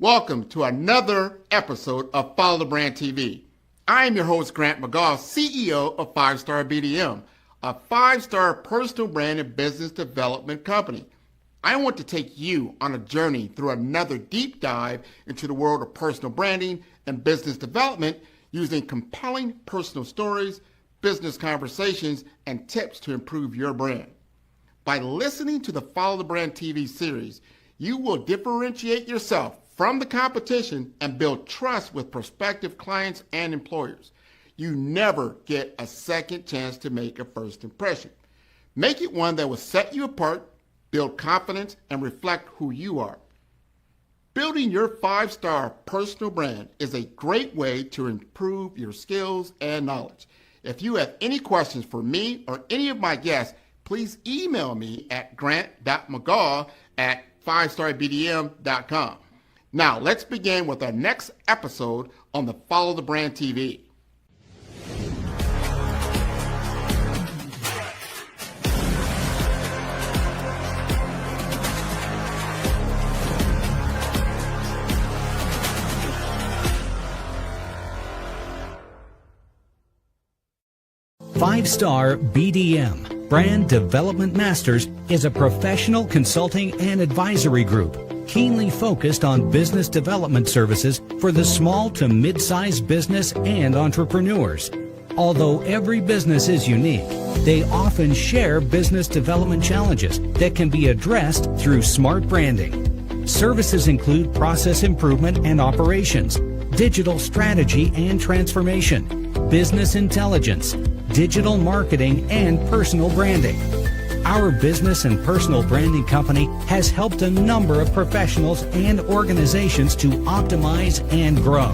Welcome to another episode of Follow the Brand TV. I am your host, Grant McGaugh, CEO of 5-Star BDM, a 5-star personal brand and business development company. I want to take you on a journey through another deep dive into the world of personal branding and business development using compelling personal stories, business conversations, and tips to improve your brand. By listening to the Follow the Brand TV series, you will differentiate yourself from the competition and build trust with prospective clients and employers. You never get a second chance to make a first impression. Make it one that will set you apart, build confidence, and reflect who you are. Building your 5-star personal brand is a great way to improve your skills and knowledge. If you have any questions for me or any of my guests, please email me at grant.mcgaugh@5starbdm.com. Now, let's begin with our next episode on the Follow the Brand TV. Five-Star BDM, Brand Development Masters, is a professional consulting and advisory group keenly focused on business development services for the small to mid-sized business and entrepreneurs. Although every business is unique, they often share business development challenges that can be addressed through smart branding. Services include process improvement and operations, digital strategy and transformation, business intelligence, digital marketing, and personal branding. Our business and personal branding company has helped a number of professionals and organizations to optimize and grow.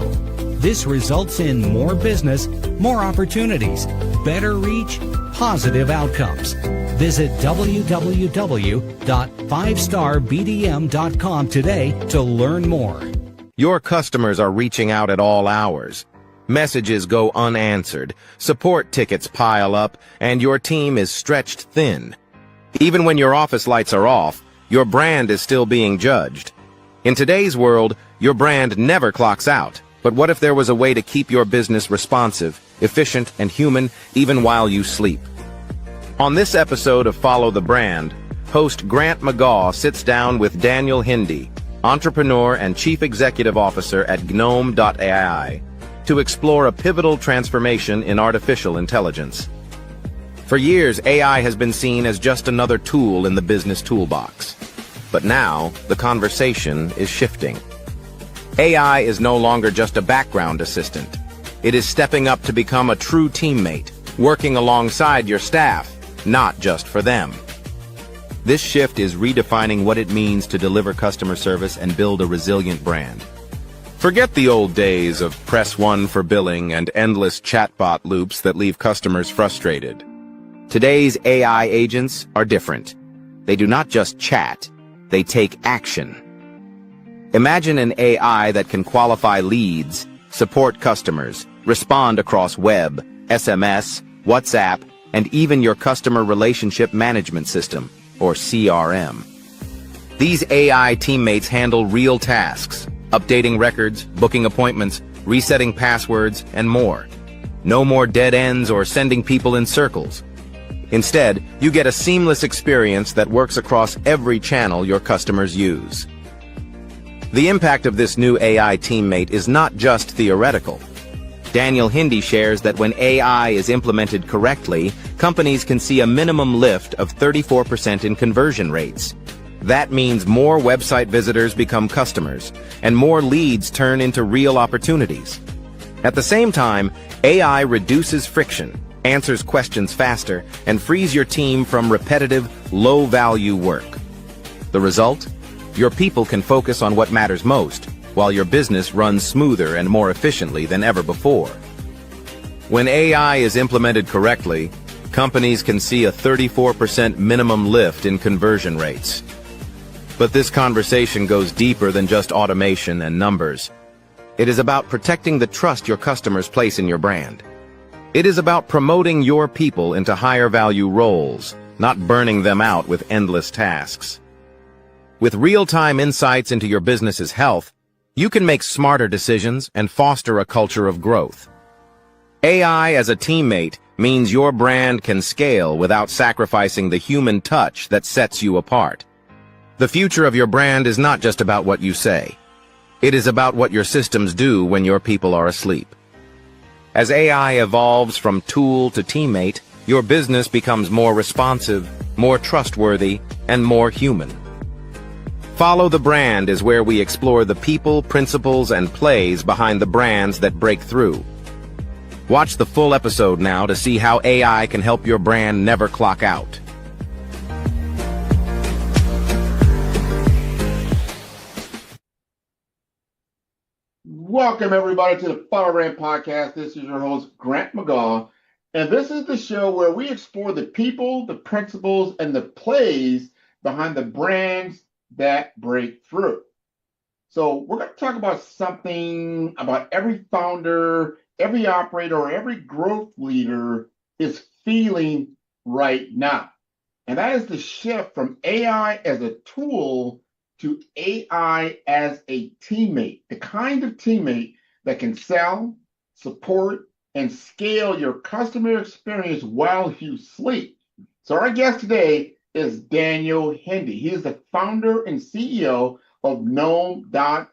This results in more business, more opportunities, better reach, positive outcomes. Visit www.5starbdm.com today to learn more. Your customers are reaching out at all hours. Messages go unanswered, support tickets pile up, and your team is stretched thin. Even when your office lights are off, your brand is still being judged. In today's world, your brand never clocks out. But what if there was a way to keep your business responsive, efficient, and human even while you sleep? On this episode of Follow the Brand, host Grant McGaugh sits down with Daniel Hindi, entrepreneur and chief executive officer at Gnome.ai, to explore a pivotal transformation in artificial intelligence. For years, AI has been seen as just another tool in the business toolbox. But now, the conversation is shifting. AI is no longer just a background assistant. It is stepping up to become a true teammate, working alongside your staff, not just for them. This shift is redefining what it means to deliver customer service and build a resilient brand. Forget the old days of press 1 for billing and endless chatbot loops that leave customers frustrated. Today's AI agents are different. They do not just chat, they take action. Imagine an AI that can qualify leads, support customers, respond across web, SMS, WhatsApp, and even your customer relationship management system, or CRM. These AI teammates handle real tasks, updating records, booking appointments, resetting passwords, and more. No more dead ends or sending people in circles. Instead, you get a seamless experience that works across every channel your customers use. The impact of this new AI teammate is not just theoretical. Daniel Hindi shares that when AI is implemented correctly, companies can see a minimum lift of 34% in conversion rates. That means more website visitors become customers, and more leads turn into real opportunities. At the same time, AI reduces friction, answers questions faster, and frees your team from repetitive, low-value work. The result? Your people can focus on what matters most, while your business runs smoother and more efficiently than ever before. When AI is implemented correctly, companies can see a 34% minimum lift in conversion rates. But this conversation goes deeper than just automation and numbers. It is about protecting the trust your customers place in your brand. It is about promoting your people into higher value roles, not burning them out with endless tasks. With real-time insights into your business's health, You can make smarter decisions and foster a culture of growth. AI as a teammate means your brand can scale without sacrificing the human touch that sets you apart. The future of your brand is not just about what you say. It is about what your systems do when your people are asleep. As AI evolves from tool to teammate, your business becomes more responsive, more trustworthy, and more human. Follow the Brand is where we explore the people, principles, and plays behind the brands that break through. Watch the full episode now to see how AI can help your brand never clock out. Welcome, everybody, to the Follow Brand Podcast. This is your host, Grant McGaugh, and this is the show where we explore the people, the principles, and the plays behind the brands that break through. So we're going to talk about something about every founder, every operator, or every growth leader is feeling right now. And that is the shift from AI as a tool to AI as a teammate, the kind of teammate that can sell, support, and scale your customer experience while you sleep. So our guest today is Daniel Hendy. He is the founder and CEO of Noem.ai.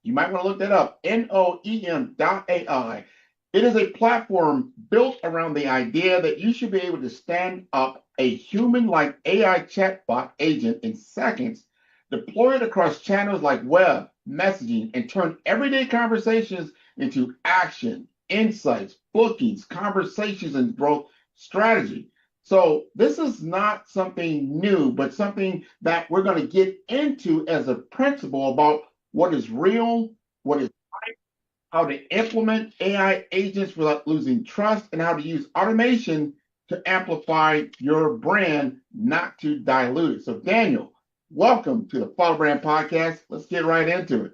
You might want to look that up, Noem.ai. It is a platform built around the idea that you should be able to stand up a human-like AI chatbot agent in seconds, deploy it across channels like web, messaging, and turn everyday conversations into action, insights, bookings, conversations, and growth strategy. So this is not something new, but something that we're going to get into as a principle about what is real, what is right, how to implement AI agents without losing trust, and how to use automation to amplify your brand, not to dilute it. So Daniel, welcome to the Follow Brand Podcast. Let's get right into it.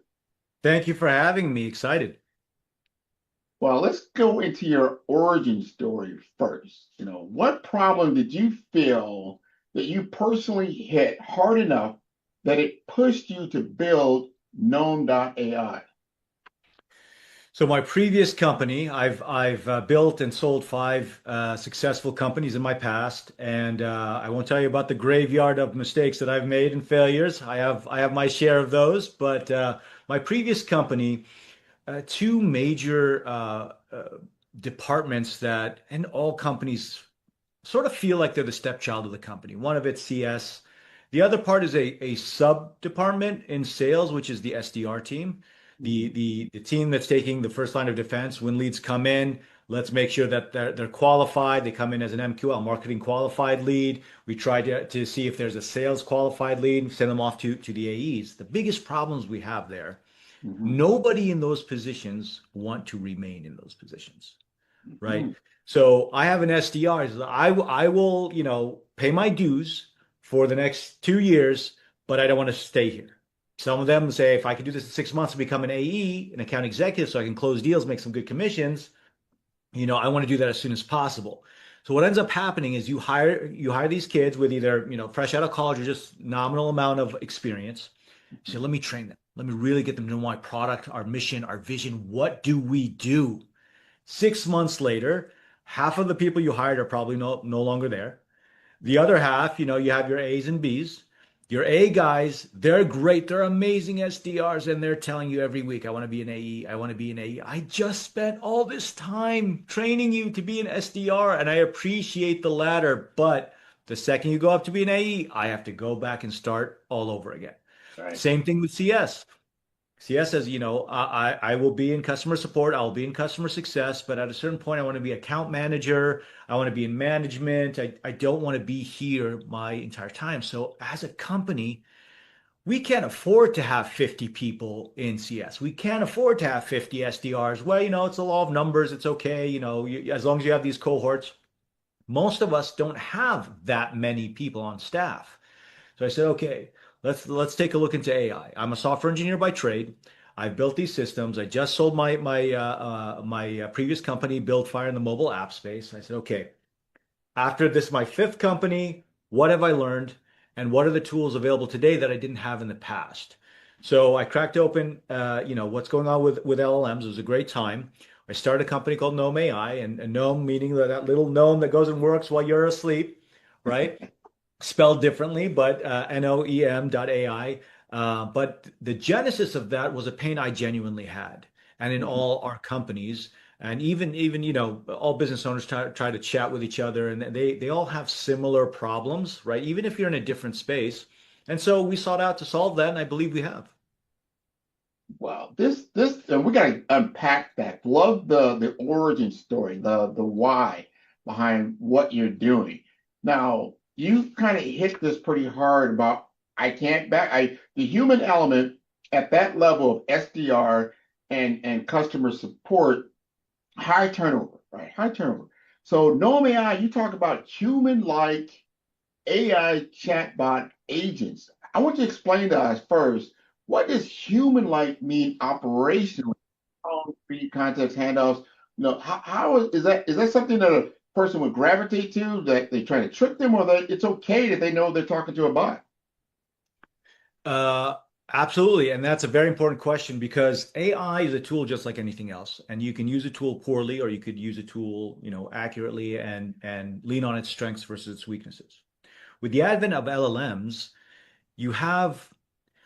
Thank you for having me. Excited. Well, let's go into your origin story first. What problem did you feel that you personally hit hard enough that it pushed you to build Noem.ai? So my previous company, I've built and sold 5 successful companies in my past, and I won't tell you about the graveyard of mistakes that I've made and failures. I have my share of those, but my previous company, 2 major departments that, and all companies sort of feel like they're the stepchild of the company. One of it's CS. The other part is a sub department in sales, which is the SDR team. The team that's taking the first line of defense. When leads come in, let's make sure that they're qualified. They come in as an MQL, marketing qualified lead. We try to see if there's a sales qualified lead, send them off to the AEs. The biggest problems we have there, nobody in those positions want to remain in those positions, right? So I have an SDR. I will, pay my dues for the next 2 years, but I don't want to stay here. Some of them say, if I could do this in 6 months and become an AE, an account executive, so I can close deals, make some good commissions, I want to do that as soon as possible. So what ends up happening is you hire these kids with either, fresh out of college or just nominal amount of experience. You say, let me train them. Let me really get them to know our product, our mission, our vision. What do we do? 6 months later, half of the people you hired are probably no longer there. The other half, you have your A's and B's. Your A guys, they're great. They're amazing SDRs, and they're telling you every week, I want to be an AE. I want to be an AE. I just spent all this time training you to be an SDR, and I appreciate the latter. But the second you go up to be an AE, I have to go back and start all over again. Right. Same thing with CS. CS says, I will be in customer support, I'll be in customer success, but at a certain point, I want to be account manager, I want to be in management, I don't want to be here my entire time. So as a company, we can't afford to have 50 people in CS. We can't afford to have 50 SDRs. Well, it's a law of numbers, it's okay, as long as you have these cohorts. Most of us don't have that many people on staff. So I said, okay, let's take a look into AI. I'm a software engineer by trade. I've built these systems. I just sold my previous company, Buildfire, in the mobile app space. I said, okay, after this, my 5th company, what have I learned? And what are the tools available today that I didn't have in the past? So I cracked open, what's going on with LLMs. It was a great time. I started a company called Gnome AI, and Gnome meaning that little gnome that goes and works while you're asleep, right? Spelled differently, but NOEM.ai. But the genesis of that was a pain I genuinely had, and in Mhm. all our companies, and even all business owners try to chat with each other, and they all have similar problems, right? Even if you're in a different space. And so we sought out to solve that, and I believe we have. Well, we got to unpack that. Love the origin story, the why behind what you're doing. Now, you kind of hit this pretty hard about I can't back I the human element at that level of SDR and customer support, high turnover, right? High turnover. So Gnome AI, you talk about human-like AI chatbot agents. I want you to explain to us first, what does human-like mean operationally? Speed, context, handoffs. Is that something that a person would gravitate to, that they try to trick them, or that it's okay that they know they're talking to a bot? Uh, Absolutely. And that's a very important question because AI is a tool just like anything else. And you can use a tool poorly or you could use a tool, accurately and lean on its strengths versus its weaknesses. With the advent of LLMs, you have,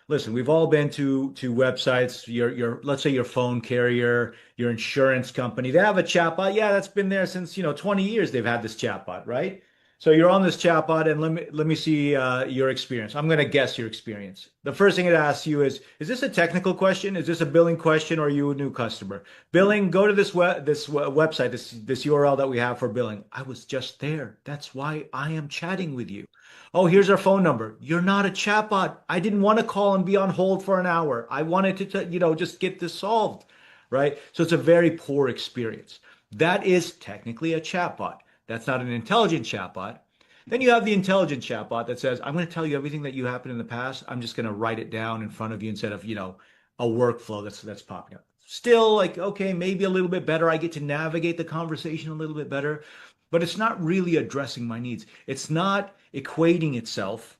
listen, we've all been to websites, your let's say your phone carrier, your insurance company, they have a chatbot. Yeah, that's been there since, 20 years they've had this chatbot, right? So you're on this chatbot and let me see your experience. I'm going to guess your experience. The first thing it asks you is this a technical question? Is this a billing question or are you a new customer? Billing, go to website, this URL that we have for billing. I was just there. That's why I am chatting with you. Oh, here's our phone number. You're not a chatbot. I didn't want to call and be on hold for an hour. I wanted to, just get this solved, right? So it's a very poor experience. That is technically a chatbot. That's not an intelligent chatbot. Then you have the intelligent chatbot that says, I'm going to tell you everything that you happened in the past. I'm just going to write it down in front of you instead of, a workflow that's popping up. Still like, okay, maybe a little bit better. I get to navigate the conversation a little bit better, but it's not really addressing my needs. It's not equating itself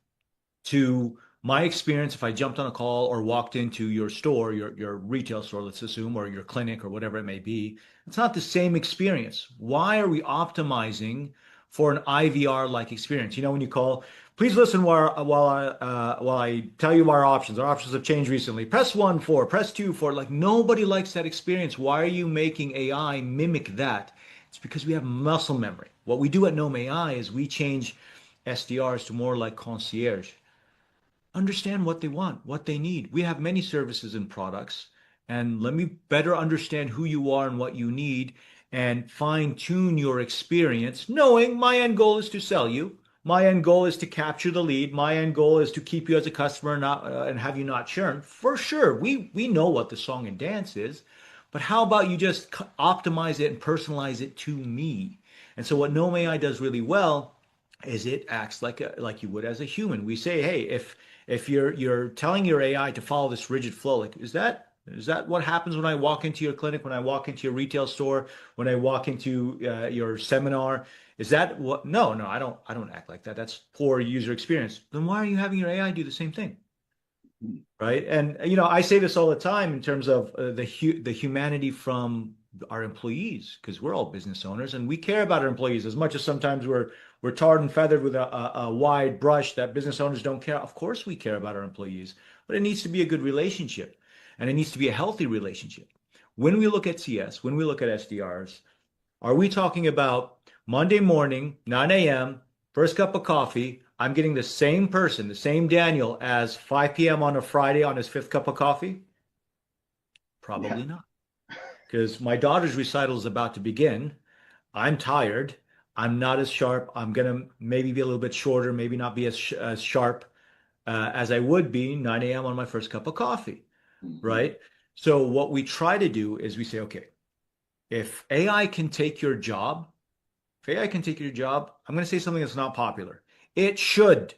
to my experience if I jumped on a call or walked into your store, your retail store, let's assume, or your clinic or whatever it may be. It's not the same experience. Why are we optimizing for an IVR-like experience? When you call, please listen while I tell you our options. Our options have changed recently. Press one for, press two for. Like nobody likes that experience. Why are you making AI mimic that? It's because we have muscle memory. What we do at Gnome AI is we change SDRs to more like concierge. Understand what they want, what they need. We have many services and products, and let me better understand who you are and what you need and fine tune your experience, knowing my end goal is to sell you. My end goal is to capture the lead. My end goal is to keep you as a customer and not and have you not churn. For sure, we know what the song and dance is, but how about you just optimize it and personalize it to me? And so what Gnome AI does really well is it acts like you would as a human. We say, hey, if you're telling your AI to follow this rigid flow, like is that what happens when I walk into your clinic, when I walk into your retail store, when I walk into your seminar? Is that what? No, no, I don't act like that. That's poor user experience. Then why are you having your AI do the same thing? Right. And I say this all the time in terms of the humanity from our employees, because we're all business owners and we care about our employees as much as sometimes we're tarred and feathered with a wide brush that business owners don't care. Of course we care about our employees, but it needs to be a good relationship and it needs to be a healthy relationship. When we look at CS, when we look at SDRs, are we talking about Monday morning, 9 a.m., first cup of coffee? I'm getting the same person, the same Daniel, as 5 p.m. on a Friday on his fifth cup of coffee? Yeah. Probably not. Because my daughter's recital is about to begin. I'm tired. I'm not as sharp. I'm going to maybe be a little bit shorter, maybe not be as sharp as I would be 9 a.m. on my first cup of coffee, Mhm. right? So what we try to do is we say, okay, if AI can take your job, if AI can take your job, I'm going to say something that's not popular. It should.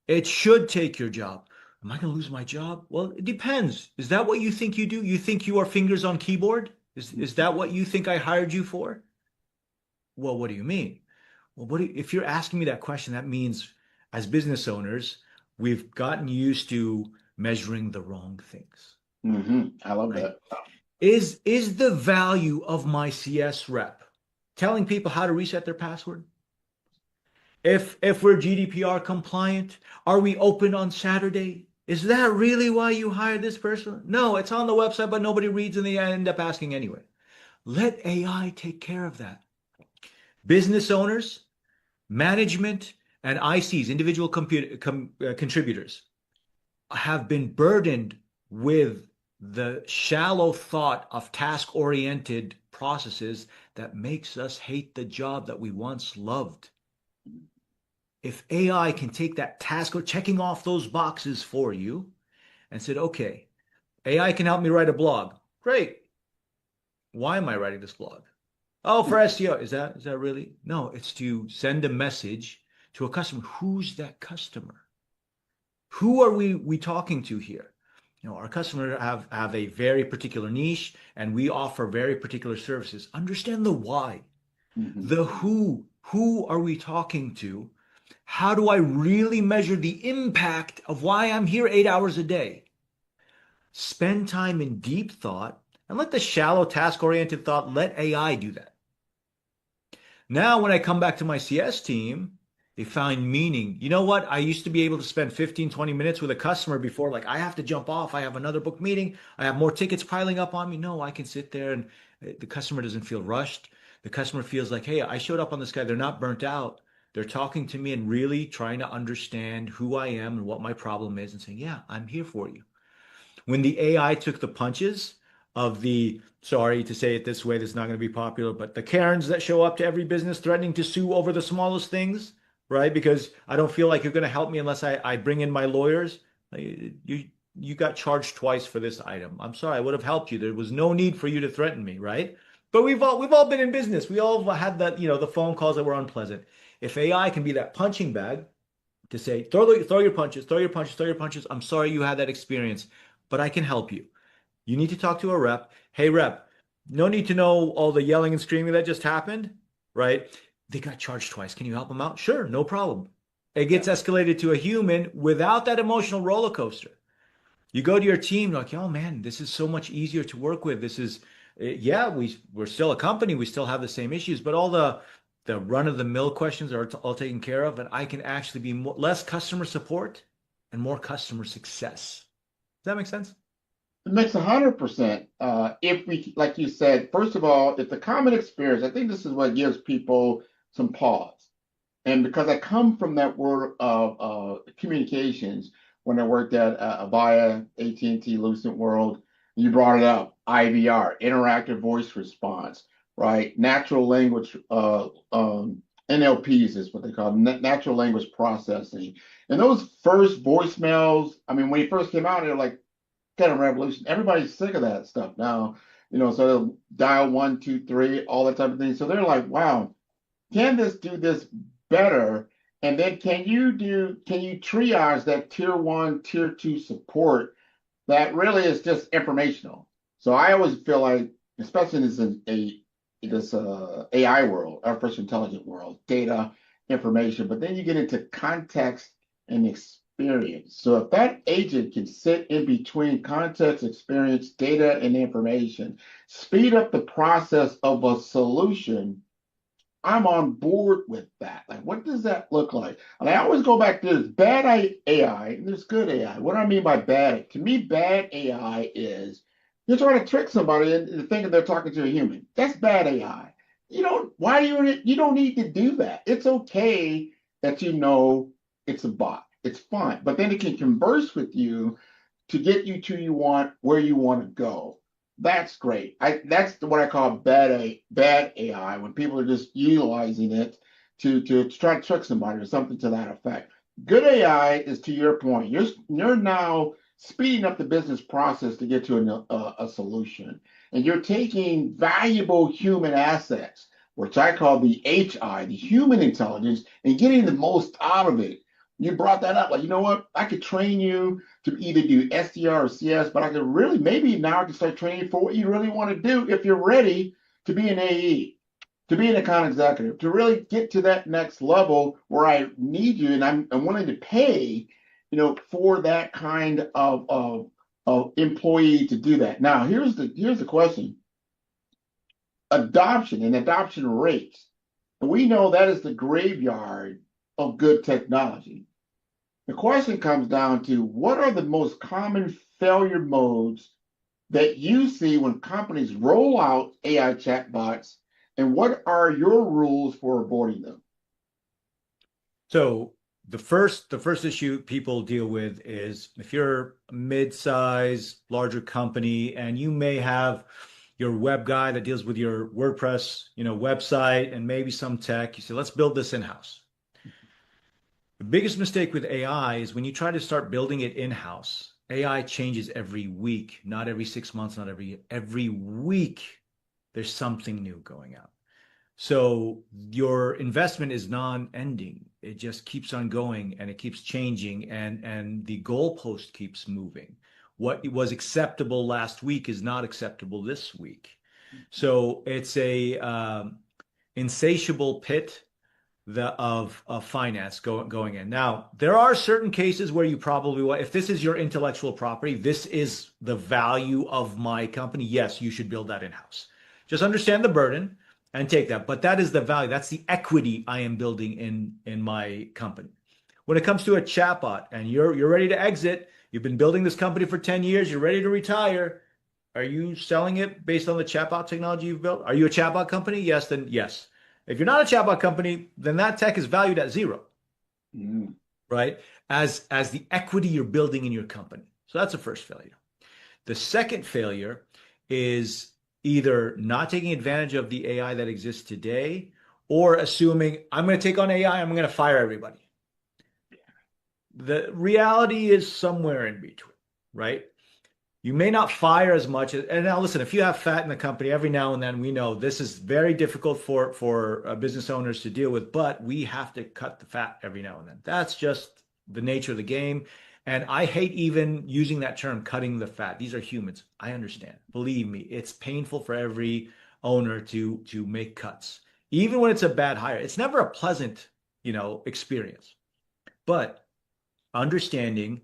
It should take your job. Am I going to lose my job? Well, it depends. Is that what you think you do? You think you are fingers on keyboard? Is that what you think I hired you for? Well, what do you mean? Well, if you're asking me that question, that means as business owners, we've gotten used to measuring the wrong things. I love Right? that. Is the value of my CS rep telling people how to reset their password? If we're GDPR compliant, are we open on Saturday? Is that really why you hired this person? No, it's on the website, but nobody reads and they end up asking anyway. Let AI take care of that. Business owners, management, and ICs, individual contributors, have been burdened with the shallow thought of task-oriented processes that makes us hate the job that we once loved. If AI can take that task or checking off those boxes for you and said, okay, AI can help me write a blog. Great. Why am I writing this blog? Oh, for SEO. Is that really? No, it's to send a message to a customer. Who's that customer? Who are we talking to here? Our customers have a very particular niche, and we offer very particular services. Understand the why, the who. Who are we talking to? How do I really measure the impact of why I'm here 8 hours a day? Spend time in deep thought and let the shallow task-oriented thought, let AI do that. Now, when I come back to my CS team, they find meaning. You know what? I used to be able to spend 15, 20 minutes with a customer before, like I have to jump off. I have another book meeting. I have more tickets piling up on me. No, I can sit there and the customer doesn't feel rushed. The customer feels like, hey, I showed up on this guy. They're not burnt out. They're talking to me and really trying to understand who I am and what my problem is and saying, yeah, I'm here for you. When the AI took the punches of the, sorry to say it this way, this is not going to be popular, but the Karens that show up to every business threatening to sue over the smallest things, right? Because I don't feel like you're going to help me unless I bring in my lawyers. You got charged twice for this item. I'm sorry, I would have helped you. There was no need for you to threaten me, right? But we've all been in business. We all had that, the phone calls that were unpleasant. If AI can be that punching bag to say, throw your punches, throw your punches, throw your punches. I'm sorry you had that experience, but I can help you. You need to talk to a rep. Hey, rep, no need to know all the yelling and screaming that just happened, right? They got charged twice. Can you help them out? Sure, no problem. It gets escalated to a human without that emotional roller coaster. You go to your team, like, oh man, this is so much easier to work with. This is, yeah, we're still a company. We still have the same issues, but all the run-of-the-mill questions are all taken care of, and I can actually be less customer support and more customer success. Does that make sense? It makes 100%. If we, like you said, first of all, if the common experience, I think this is what gives people some pause. And because I come from that world of communications, when I worked at Avaya, AT&T, Lucent World, you brought it up, IVR, interactive voice response, right? Natural language, NLPs is what they call natural language processing. And those first voicemails, I mean, when it first came out, they're like kind of revolution. Everybody's sick of that stuff now, so they'll dial 1, 2, 3, all that type of thing. So they're like, wow, can this do this better? And then can you triage that tier 1, tier 2 support that really is just informational? So I always feel like, especially in this AI world, artificial intelligence world, data, information, but then you get into context and experience. So if that agent can sit in between context, experience, data, and information, speed up the process of a solution, I'm on board with that. Like, what does that look like? And I always go back to this bad AI and there's good AI. What do I mean by bad? To me, bad AI is you're trying to trick somebody into thinking they're talking to a human. That's bad AI. You don't need to do that. It's okay that it's a bot. It's fine. But then it can converse with you to get you to where you want to go. That's great. That's what I call bad AI, when people are just utilizing it to try to trick somebody or something to that effect. Good AI is, to your point, you're now speeding up the business process to get to a solution, and you're taking valuable human assets, which I call the HI, the human intelligence, and getting the most out of it. You brought that up, like, you know what? I could train you to either do SDR or CS, but I could really, maybe now I can start training you for what you really want to do if you're ready to be an AE, to be an account executive, to really get to that next level where I need you and I'm willing to pay for that kind of employee to do that. Now, here's the question: adoption and adoption rates. We know that is the graveyard of good technology. The question comes down to what are the most common failure modes that you see when companies roll out AI chatbots, and what are your rules for avoiding them? So the first issue people deal with is if you're a mid-size, larger company, and you may have your web guy that deals with your WordPress, website, and maybe some tech. You say, let's build this in-house. The biggest mistake with AI is when you try to start building it in-house. AI changes every week, not every 6 months, not every week. There's something new going out. So your investment is non-ending. It just keeps on going and it keeps changing, and the goalpost keeps moving. What was acceptable last week is not acceptable this week. So it's a insatiable pit of finance going in. Now, there are certain cases where you probably want, if this is your intellectual property, this is the value of my company, yes, you should build that in-house. Just understand the burden and take that. But that is the value. That's the equity I am building in my company. When it comes to a chatbot and you're ready to exit, you've been building this company for 10 years, you're ready to retire. Are you selling it based on the chatbot technology you've built? Are you a chatbot company? Yes, then yes. If you're not a chatbot company, then that tech is valued at zero, right? As the equity you're building in your company. So that's the first failure. The second failure is either not taking advantage of the AI that exists today or assuming I'm going to take on AI, I'm going to fire everybody. The reality is somewhere in between, right? You may not fire as much. And now listen, if you have fat in the company, every now and then we know this is very difficult for business owners to deal with, but we have to cut the fat every now and then. That's just the nature of the game. And I hate even using that term, cutting the fat. These are humans. I understand. Believe me, it's painful for every owner to make cuts. Even when it's a bad hire, it's never a pleasant, experience. But understanding,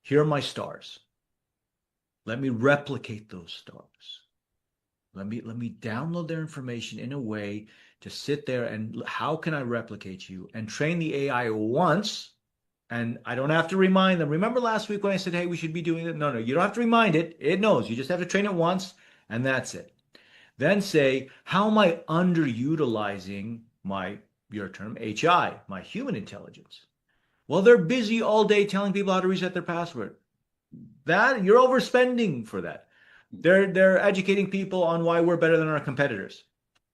here are my stars. Let me replicate those stars. Let me download their information in a way to sit there and how can I replicate you and train the AI once. And I don't have to remind them. Remember last week when I said, hey, we should be doing it? No, you don't have to remind it. It knows. You just have to train it once, and that's it. Then say, how am I underutilizing your term, HI, my human intelligence? Well, they're busy all day telling people how to reset their password. That you're overspending for that. They're educating people on why we're better than our competitors.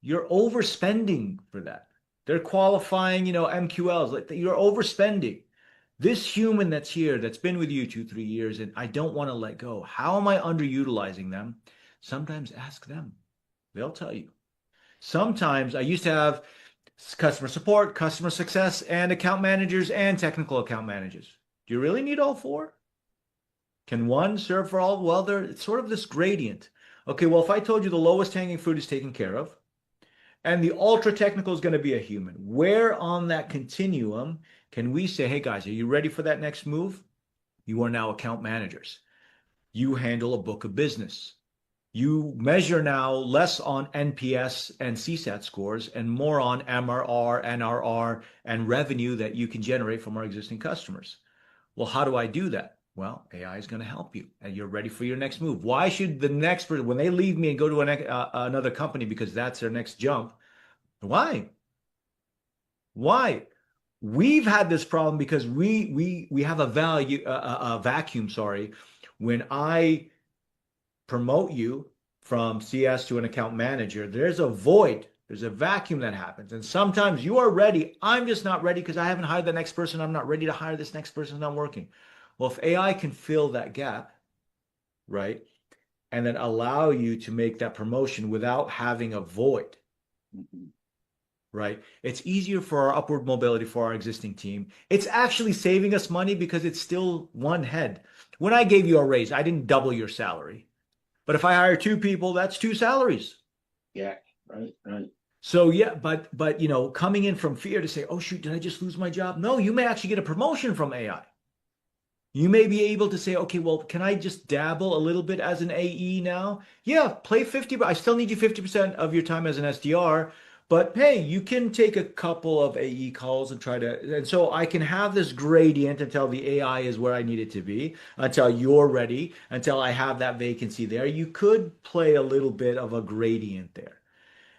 You're overspending for that. They're qualifying, MQLs. You're overspending. This human that's here, that's been with you 2-3 years, and I don't want to let go. How am I underutilizing them? Sometimes ask them. They'll tell you. Sometimes I used to have customer support, customer success, and account managers and technical account managers. Do you really need all four? Can one serve for all? Well, it's sort of this gradient. Okay, well, if I told you the lowest hanging fruit is taken care of, and the ultra technical is going to be a human, where on that continuum can we say, hey guys, are you ready for that next move? You are now account managers. You handle a book of business. You measure now less on NPS and CSAT scores and more on MRR, NRR, and revenue that you can generate from our existing customers. Well, how do I do that? Well, AI is going to help you, and you're ready for your next move. Why should the next person, when they leave me and go to another company because that's their next jump, why? We've had this problem because we have a vacuum, when I promote you from CS to an account manager, there's a void. There's a vacuum that happens. And sometimes you are ready. I'm just not ready because I haven't hired the next person. I'm not ready to hire this next person. It's not working. Well, if AI can fill that gap, right, and then allow you to make that promotion without having a void, right, it's easier for our upward mobility for our existing team. It's actually saving us money because it's still one head. When I gave you a raise, I didn't double your salary. But if I hire 2 people, that's 2 salaries. Yeah, right. So yeah, but coming in from fear to say, oh shoot, did I just lose my job? No, you may actually get a promotion from AI. You may be able to say, okay, well, can I just dabble a little bit as an AE now? Yeah, play 50, but I still need you 50% of your time as an SDR. But hey, you can take a couple of AE calls and try to, and so I can have this gradient until the AI is where I need it to be, until you're ready, until I have that vacancy there. You could play a little bit of a gradient there.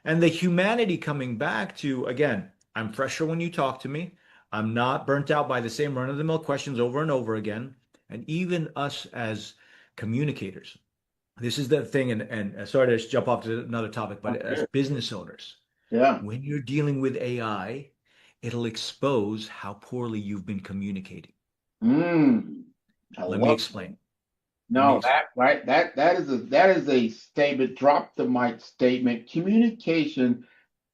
And the humanity coming back to, again, I'm fresher when you talk to me. I'm not burnt out by the same run-of-the-mill questions over and over again. And even us as communicators, this is the thing, and sorry to jump off to another topic, but as Okay. business owners, Yeah. when you're dealing with AI, it'll expose how poorly you've been communicating. Mm, I Let me love explain. Let me No, explain. that is a statement, drop the mic statement. Communication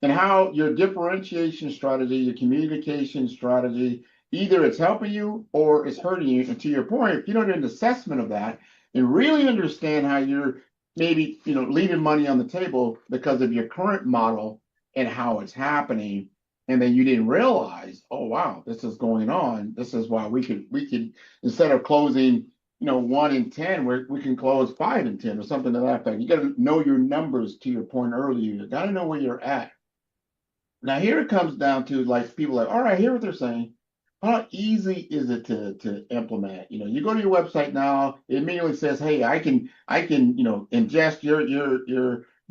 and how your differentiation strategy, your communication strategy, either it's helping you or it's hurting you. And to your point, if you don't do an assessment of that and really understand how you're maybe, leaving money on the table because of your current model and how it's happening, and then you didn't realize, oh wow, this is going on. This is why we could instead of closing 1 in 10, we can close 5 in 10 or something to that effect. You got to know your numbers to your point earlier. You got to know where you're at. Now, here it comes down to like people like, all right, I hear what they're saying. How easy is it to implement? You go to your website now, it immediately says, hey, I can ingest your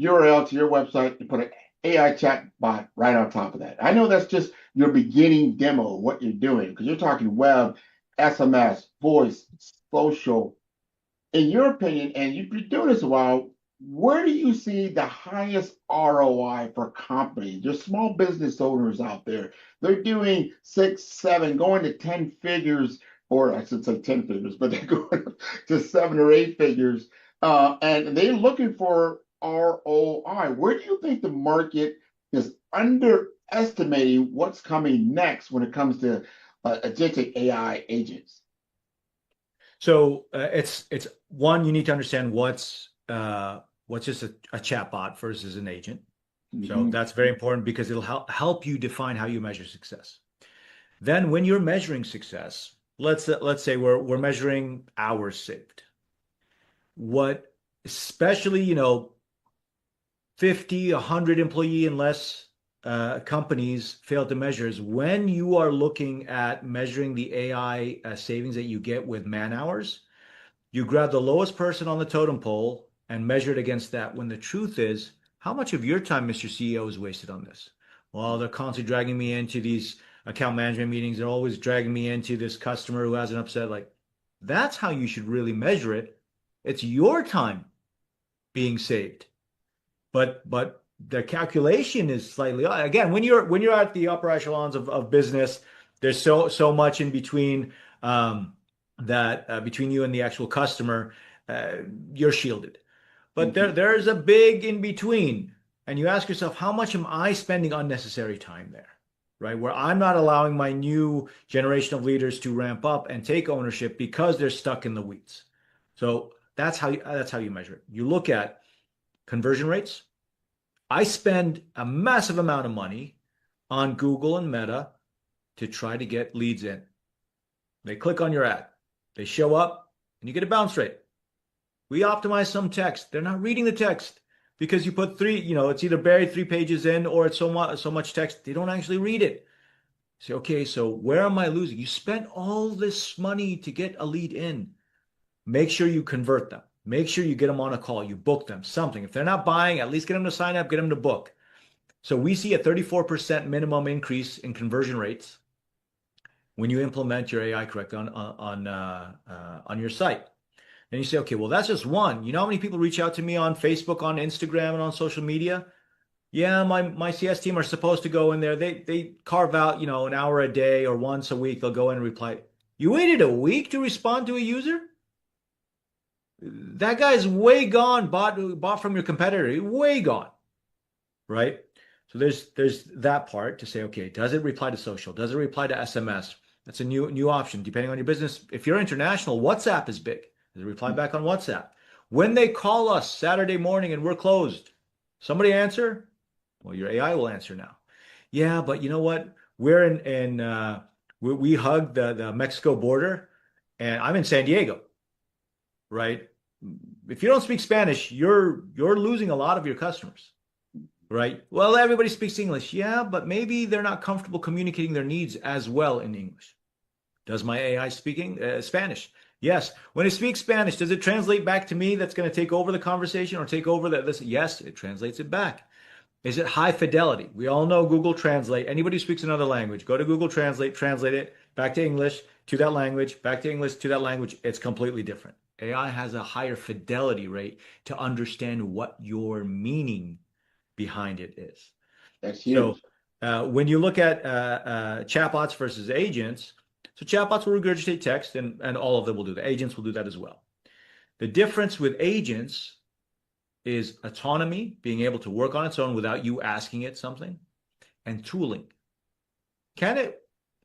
URL to your website and put an AI chat bot right on top of that. I know that's just your beginning demo of what you're doing because you're talking web, SMS, voice, social. In your opinion, and you've been doing this a while, where do you see the highest ROI for companies? There's small business owners out there. They're doing 6, 7, going to 10 figures, or I should say 10 figures, but they're going to 7 or 8 figures, and they're looking for ROI. Where do you think the market is underestimating what's coming next when it comes to agentic AI agents? So it's one, you need to understand what's just a chat bot versus an agent. So Mhm. that's very important because it'll help you define how you measure success. Then when you're measuring success, let's say we're measuring hours saved. What especially, 50, 100 employee and less companies fail to measure is when you are looking at measuring the AI savings that you get with man hours, you grab the lowest person on the totem pole and measure it against that. When the truth is, how much of your time, Mr. CEO, is wasted on this? Well, they're constantly dragging me into these account management meetings. They're always dragging me into this customer who has an upset. Like, that's how you should really measure it. It's your time being saved. But the calculation is slightly again when you're at the upper echelons of business, there's so much in between that between you and the actual customer, uh, you're shielded. But there's a big in between, and you ask yourself, how much am I spending unnecessary time there? Right, where I'm not allowing my new generation of leaders to ramp up and take ownership because they're stuck in the weeds. So that's how you measure it. You look at conversion rates. I spend a massive amount of money on Google and Meta to try to get leads in. They click on your ad, they show up, and you get a bounce rate. We optimize some text. They're not reading the text because you put three, it's either buried 3 pages in or it's so much text. They don't actually read it. Say, okay, so where am I losing? You spent all this money to get a lead in. Make sure you convert them. Make sure you get them on a call. You book them, something. If they're not buying, at least get them to sign up, get them to book. So we see a 34% minimum increase in conversion rates when you implement your AI correctly on your site. And you say, okay, well, that's just one. You know how many people reach out to me on Facebook, on Instagram, and on social media? Yeah, my CS team are supposed to go in there. They carve out, an hour a day or once a week. They'll go in and reply. You waited a week to respond to a user? That guy's way gone, bought from your competitor, way gone, right? So there's that part to say, okay, does it reply to social? Does it reply to SMS? That's a new option depending on your business. If you're international, WhatsApp is big. Does it reply back on WhatsApp? When they call us Saturday morning and we're closed, somebody answer? Well, your AI will answer now. Yeah, but you know what? We're in we hug the Mexico border, and I'm in San Diego, right? If you don't speak Spanish, you're losing a lot of your customers, right? Well, everybody speaks English. Yeah, but maybe they're not comfortable communicating their needs as well in English. Does my AI speaking Spanish? Yes. When it speaks Spanish, does it translate back to me that's going to take over the conversation or take over that? Listen, yes, it translates it back. Is it high fidelity? We all know Google Translate. Anybody who speaks another language, go to Google Translate, translate it back to English, to that language, back to English, to that language. It's completely different. AI has a higher fidelity rate to understand what your meaning behind it is. That's huge. So when you look at chatbots versus agents, so chatbots will regurgitate text and all of them will do that. Agents will do that as well. The difference with agents is autonomy, being able to work on its own without you asking it something, and tooling. Can it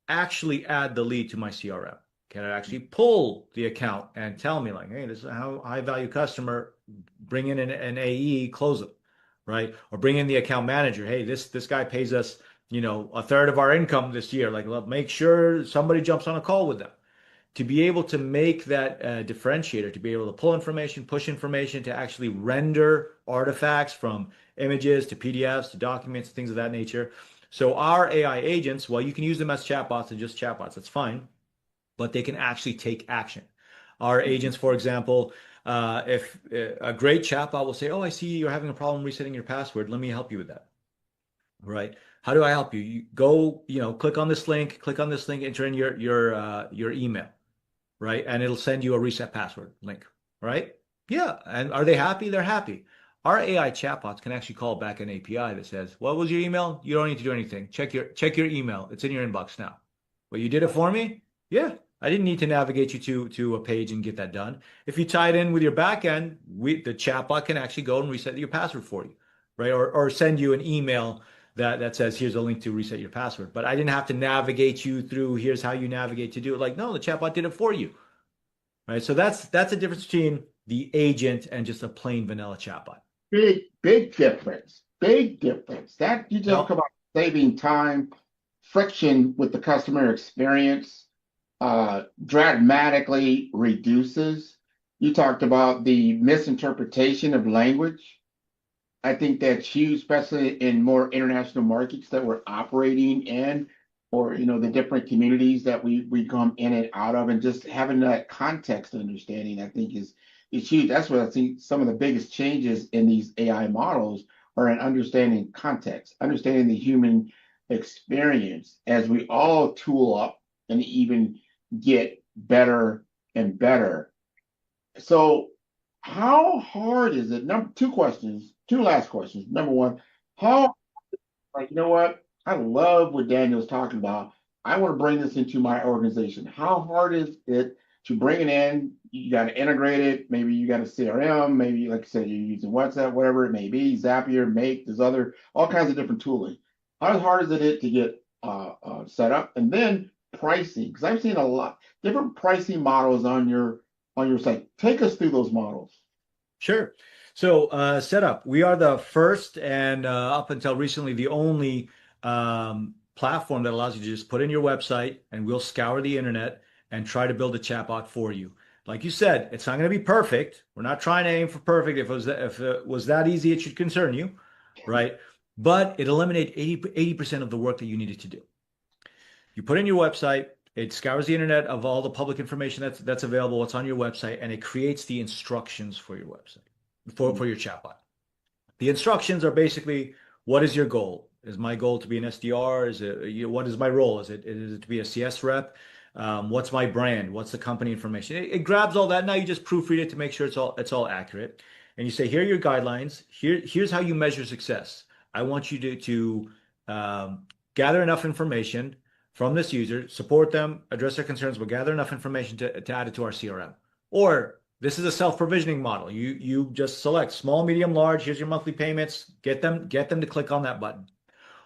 actually add the lead to my CRM? Can it actually pull the account and tell me like, hey, this is how high value customer, bring in an AE, close it, right? Or bring in the account manager. Hey, this guy pays us, a third of our income this year. Like, make sure somebody jumps on a call with them. To be able to make that differentiator, to be able to pull information, push information, to actually render artifacts from images to PDFs to documents, things of that nature. So our AI agents, well, you can use them as chatbots and just chatbots, that's fine, but they can actually take action. Our agents, for example, if a great chatbot will say, oh, I see you're having a problem resetting your password, let me help you with that, right? How do I help you? You go, click on this link, enter in your email. Right? And it'll send you a reset password link, right? Yeah. And are they happy? They're happy. Our AI chatbots can actually call back an API that says, what was your email? You don't need to do anything. Check your email. It's in your inbox now. Well, you did it for me? Yeah. I didn't need to navigate you to a page and get that done. If you tie it in with your backend, the chatbot can actually go and reset your password for you, right? Or send you an email that says, here's a link to reset your password. But I didn't have to navigate you through, here's how you navigate to do it. Like, no, the chatbot did it for you, right? So that's a difference between the agent and just a plain vanilla chatbot. Big difference. Big difference. That you talk about saving time, friction with the customer experience, dramatically reduces. You talked about the misinterpretation of language. I think that's huge, especially in more international markets that we're operating in, or the different communities that we come in and out of, and just having that context understanding, I think is huge. That's what I think some of the biggest changes in these AI models are in understanding context, understanding the human experience as we all tool up and even get better and better. So how hard is it? Two last questions. Number one, I love what Daniel's talking about. I want to bring this into my organization. How hard is it to bring it in? You got to integrate it. Maybe you got a CRM. Maybe, like I said, you're using WhatsApp, whatever it may be, Zapier, Make, there's all kinds of different tooling. How hard is it to get set up? And then pricing, because I've seen a lot different pricing models on your site. Take us through those models. Sure. So setup, we are the first and up until recently the only platform that allows you to just put in your website and we'll scour the internet and try to build a chatbot for you. Like you said, it's not going to be perfect. We're not trying to aim for perfect. If it was that easy, it should concern you, right? But it eliminates 80% of the work that you needed to do. You put in your website, it scours the internet of all the public information that's available, what's on your website, and it creates the instructions for your website. For your chatbot. The instructions are basically, what is your goal? Is my goal to be an SDR? What is my role? Is it to be a CS rep? What's my brand? What's the company information? It grabs all that. Now you just proofread it to make sure it's all accurate. And you say, here are your guidelines. Here's how you measure success. I want you to gather enough information from this user, support them, address their concerns, but gather enough information to add it to our CRM. Or this is a self-provisioning model. You just select small, medium, large. Here's your monthly payments. Get them to click on that button.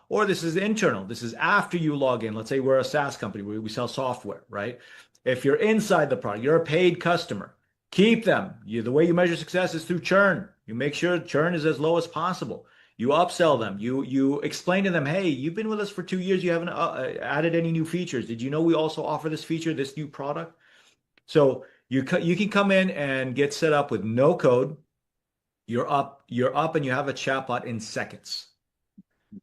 Or this is internal. This is after you log in. Let's say we're a SaaS company where we sell software, right? If you're inside the product, you're a paid customer. Keep them. The way you measure success is through churn. You make sure churn is as low as possible. You upsell them. You explain to them, hey, you've been with us for 2 years. You haven't added any new features. Did you know we also offer this feature, this new product? So you can come in and get set up with no code. You're up and you have a chatbot in seconds.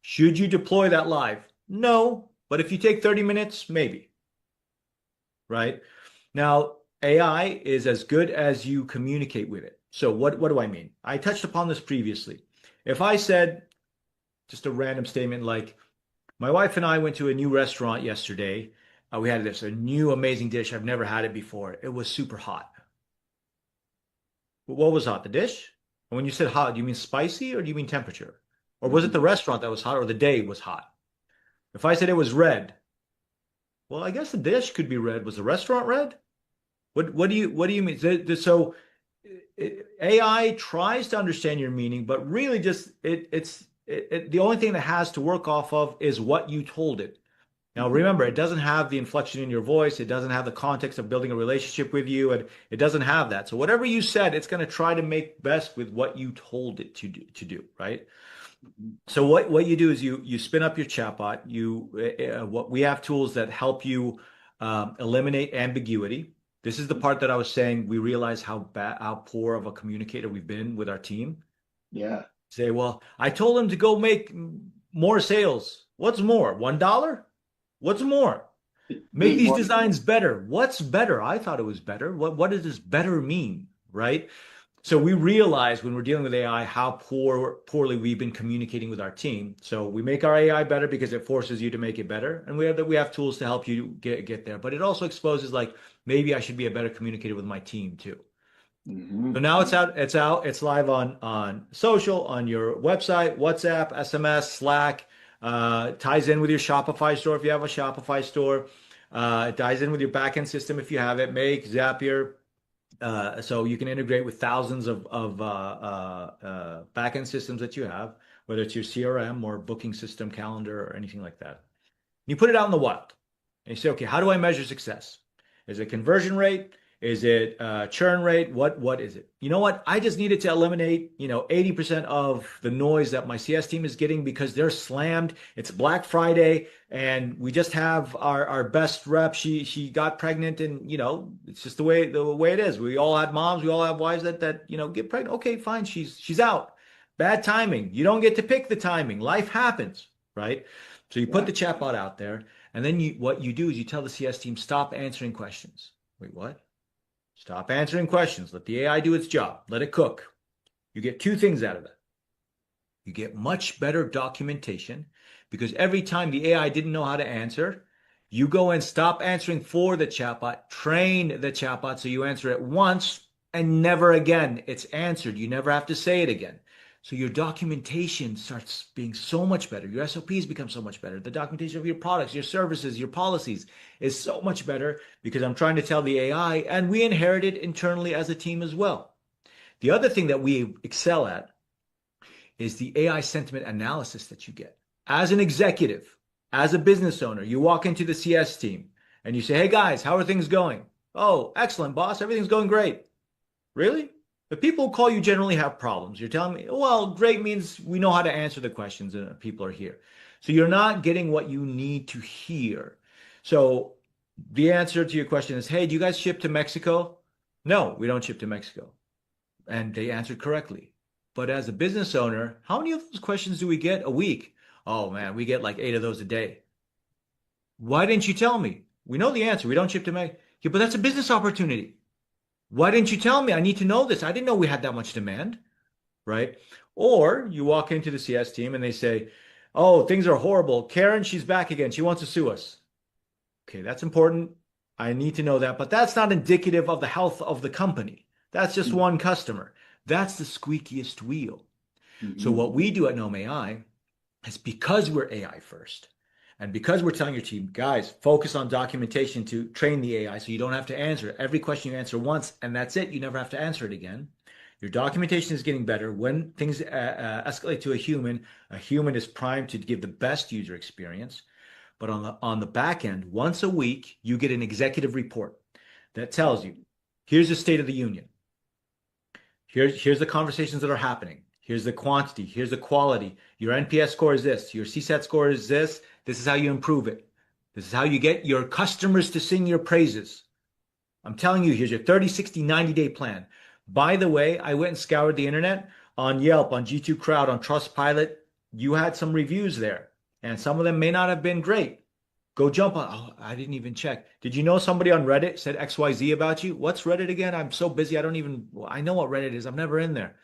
Should you deploy that live? No, but if you take 30 minutes, maybe. Right? Now, AI is as good as you communicate with it. So what do I mean? I touched upon this previously. If I said just a random statement like, my wife and I went to a new restaurant yesterday. We had a new amazing dish. I've never had it before. It was super hot. What was hot? The dish? And when you said hot, do you mean spicy or do you mean temperature? Or was it the restaurant that was hot or the day was hot? If I said it was red, well, I guess the dish could be red. Was the restaurant red? What do you mean? So AI tries to understand your meaning, but really just the only thing that has to work off of is what you told it. Now, remember, it doesn't have the inflection in your voice. It doesn't have the context of building a relationship with you, and it doesn't have that. So whatever you said, it's going to try to make best with what you told it to do, right? So what you do is you spin up your chatbot. What we have tools that help you eliminate ambiguity. This is the part that I was saying. We realize how poor of a communicator we've been with our team. Yeah. Say, well, I told him to go make more sales. What's more? $1? What's more? Make these designs better. What's better? I thought it was better. What does this better mean? Right? So we realize when we're dealing with AI how poorly we've been communicating with our team. So we make our AI better because it forces you to make it better, and we have tools to help you get there. But it also exposes like maybe I should be a better communicator with my team too. Mm-hmm. So now it's live on social, on your website, WhatsApp, SMS, Slack. Ties in with your Shopify store if you have a Shopify store. It ties in with your backend system if you have it, Make, Zapier. So you can integrate with thousands of backend systems that you have, whether it's your CRM or booking system, calendar, or anything like that. You put it out in the wild, and you say, okay, how do I measure success? Is it conversion rate? Is it churn rate? What is it? You know what? I just needed to eliminate 80% of the noise that my CS team is getting because they're slammed. It's Black Friday, and we just have our best rep. She got pregnant, and it's just the way it is. We all had moms. We all have wives that get pregnant. Okay, fine. She's out. Bad timing. You don't get to pick the timing. Life happens, right? So you put the chatbot out there, and then what you do is you tell the CS team, stop answering questions. Wait, what? Stop answering questions. Let the AI do its job. Let it cook. You get two things out of it. You get much better documentation because every time the AI didn't know how to answer, you go and stop answering for the chatbot, train the chatbot so you answer it once and never again. It's answered. You never have to say it again. So your documentation starts being so much better. Your SOPs become so much better. The documentation of your products, your services, your policies is so much better because I'm trying to tell the AI, and we inherit it internally as a team as well. The other thing that we excel at is the AI sentiment analysis that you get. As an executive, as a business owner, you walk into the CS team and you say, hey guys, how are things going? Oh, excellent, boss. Everything's going great. Really? The people who call you generally have problems. You're telling me, well, great means we know how to answer the questions and people are here. So you're not getting what you need to hear. So the answer to your question is, hey, do you guys ship to Mexico? No, we don't ship to Mexico. And they answered correctly. But as a business owner, how many of those questions do we get a week? Oh man, we get like 8 of those a day. Why didn't you tell me? We know the answer. We don't ship to Mexico. Yeah, but that's a business opportunity. Why didn't you tell me? I need to know this. I didn't know we had that much demand, right? Or you walk into the CS team and they say, oh, things are horrible. Karen, she's back again. She wants to sue us. Okay, that's important. I need to know that. But that's not indicative of the health of the company. That's just one customer. That's the squeakiest wheel. Mm-hmm. So what we do at Gnome AI is because we're AI first, and because we're telling your team, guys, focus on documentation to train the AI so you don't have to answer it. Every question you answer once, and that's it. You never have to answer it again. Your documentation is getting better. When things escalate to a human is primed to give the best user experience. But on the back end, once a week, you get an executive report that tells you, here's the state of the union. Here's the conversations that are happening. Here's the quantity. Here's the quality. Your NPS score is this. Your CSAT score is this. This is how you improve it. This is how you get your customers to sing your praises. I'm telling you, here's your 30, 60, 90-day plan. By the way, I went and scoured the internet on Yelp, on G2 Crowd, on Trustpilot. You had some reviews there, and some of them may not have been great. Go jump on. Oh, I didn't even check. Did you know somebody on Reddit said XYZ about you? What's Reddit again? I'm so busy. I know what Reddit is. I'm never in there.